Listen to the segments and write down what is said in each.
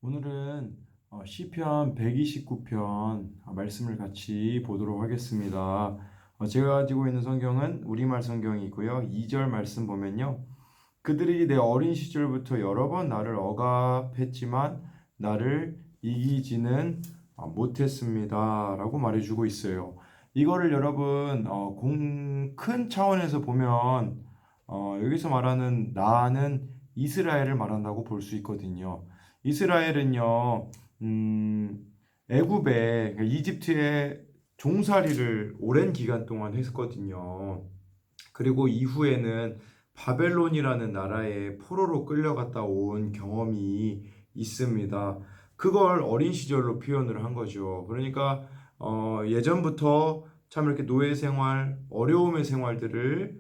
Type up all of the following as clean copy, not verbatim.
오늘은 시편 129편 말씀을 같이 보도록 하겠습니다. 제가 가지고 있는 성경은 우리말 성경이고요. 2절 말씀 보면요. 그들이 내 어린 시절부터 여러 번 나를 억압했지만 나를 이기지는 못했습니다. 라고 말해주고 있어요. 이거를 여러분 큰 차원에서 보면 여기서 말하는 나는 이스라엘을 말한다고 볼 수 있거든요. 이스라엘은요, 애굽에, 그러니까 이집트에 종살이를 오랜 기간 동안 했거든요. 그리고 이후에는 바벨론이라는 나라에 포로로 끌려갔다 온 경험이 있습니다. 그걸 어린 시절로 표현을 한 거죠. 그러니까 예전부터 참 이렇게 노예 생활, 어려움의 생활들을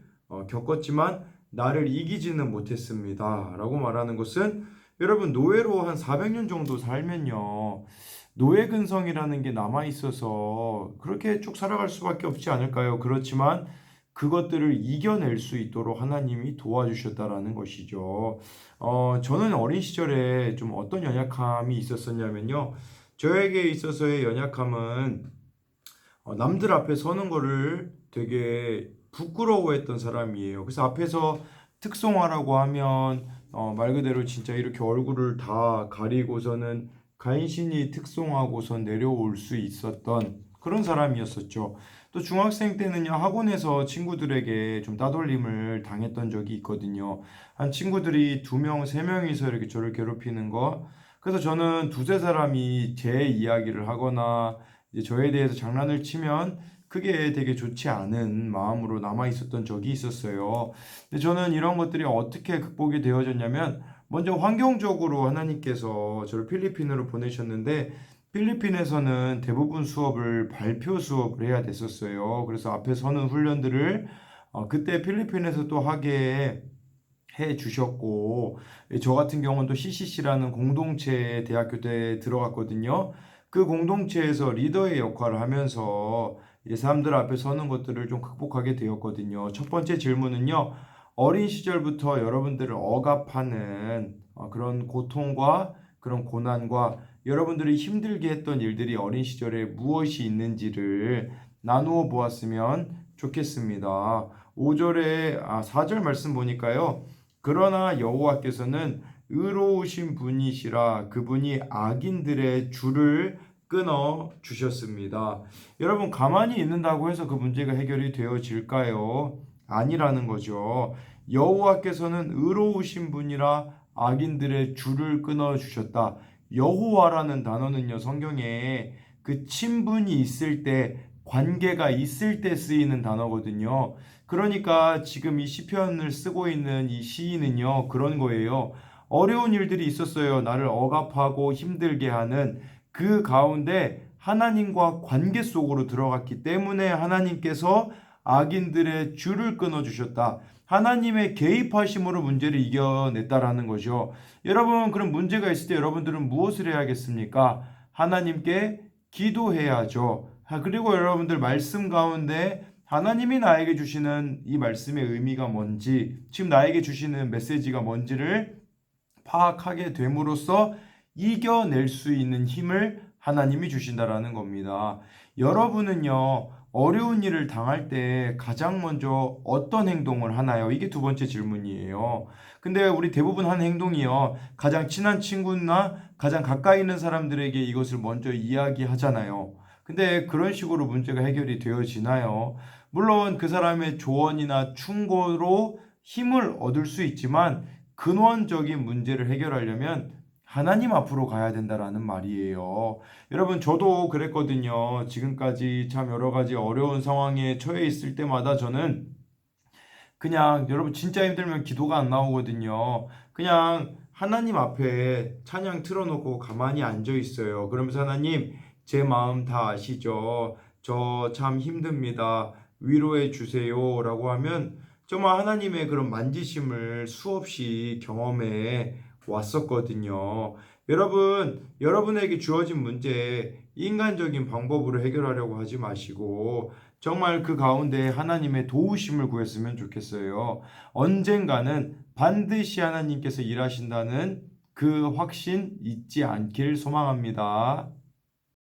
겪었지만 나를 이기지는 못했습니다. 라고 말하는 것은 여러분 노예로 한 400년 정도 살면요. 노예 근성이라는 게 남아 있어서 그렇게 쭉 살아갈 수밖에 없지 않을까요? 그렇지만 그것들을 이겨낼 수 있도록 하나님이 도와주셨다라는 것이죠. 저는 어린 시절에 좀 어떤 연약함이 있었었냐면요. 저에게 있어서의 연약함은 남들 앞에 서는 거를 되게 부끄러워했던 사람이에요. 그래서 앞에서 특송하라고 하면 말 그대로 진짜 이렇게 얼굴을 다 가리고서는 간신히 특송하고서 내려올 수 있었던 그런 사람이었었죠. 또 중학생 때는요, 학원에서 친구들에게 좀 따돌림을 당했던 적이 있거든요. 한 친구들이 두 명, 세 명이서 이렇게 저를 괴롭히는 거. 그래서 저는 두세 사람이 제 이야기를 하거나 이제 저에 대해서 장난을 치면 그게 되게 좋지 않은 마음으로 남아 있었던 적이 있었어요. 근데 저는 이런 것들이 어떻게 극복이 되어졌냐면 먼저 환경적으로 하나님께서 저를 필리핀으로 보내셨는데 필리핀에서는 대부분 수업을 발표 수업을 해야 됐었어요. 그래서 앞에 서는 훈련들을 그때 필리핀에서 또 하게 해 주셨고 저 같은 경우는 또 CCC라는 공동체 대학교 때 들어갔거든요. 그 공동체에서 리더의 역할을 하면서 이 사람들 앞에 서는 것들을 좀 극복하게 되었거든요. 첫 번째 질문은요. 어린 시절부터 여러분들을 억압하는 그런 고통과 그런 고난과 여러분들이 힘들게 했던 일들이 어린 시절에 무엇이 있는지를 나누어 보았으면 좋겠습니다. 4절 말씀 보니까요. 그러나 여호와께서는 의로우신 분이시라 그분이 악인들의 줄을 끊어 주셨습니다. 여러분 가만히 있는다고 해서 그 문제가 해결이 되어질까요? 아니라는 거죠. 여호와께서는 의로우신 분이라 악인들의 줄을 끊어 주셨다. 여호와라는 단어는요, 성경에 그 친분이 있을 때, 관계가 있을 때 쓰이는 단어거든요. 그러니까 지금 이 시편을 쓰고 있는 이 시인은요, 그런 거예요. 어려운 일들이 있었어요. 나를 억압하고 힘들게 하는 그 가운데 하나님과 관계 속으로 들어갔기 때문에 하나님께서 악인들의 줄을 끊어주셨다. 하나님의 개입하심으로 문제를 이겨냈다라는 거죠. 여러분, 그런 문제가 있을 때 여러분들은 무엇을 해야겠습니까? 하나님께 기도해야죠. 그리고 여러분들 말씀 가운데 하나님이 나에게 주시는 이 말씀의 의미가 뭔지, 지금 나에게 주시는 메시지가 뭔지를 파악하게 됨으로써 이겨낼 수 있는 힘을 하나님이 주신다라는 겁니다. 여러분은요, 어려운 일을 당할 때 가장 먼저 어떤 행동을 하나요? 이게 두 번째 질문이에요. 근데 우리 대부분 하는 행동이요, 가장 친한 친구나 가장 가까이 있는 사람들에게 이것을 먼저 이야기하잖아요. 근데 그런 식으로 문제가 해결이 되어지나요? 물론 그 사람의 조언이나 충고로 힘을 얻을 수 있지만 근원적인 문제를 해결하려면 하나님 앞으로 가야 된다라는 말이에요. 여러분, 저도 그랬거든요. 지금까지 참 여러 가지 어려운 상황에 처해 있을 때마다 저는 그냥 여러분 진짜 힘들면 기도가 안 나오거든요. 그냥 하나님 앞에 찬양 틀어놓고 가만히 앉아 있어요. 그러면서 하나님, 제 마음 다 아시죠? 저 참 힘듭니다. 위로해 주세요라고 하면 정말 하나님의 그런 만지심을 수없이 경험해 왔었거든요. 여러분, 여러분에게 주어진 문제 인간적인 방법으로 해결하려고 하지 마시고 정말 그 가운데 하나님의 도우심을 구했으면 좋겠어요. 언젠가는 반드시 하나님께서 일하신다는 그 확신 잊지 않길 소망합니다.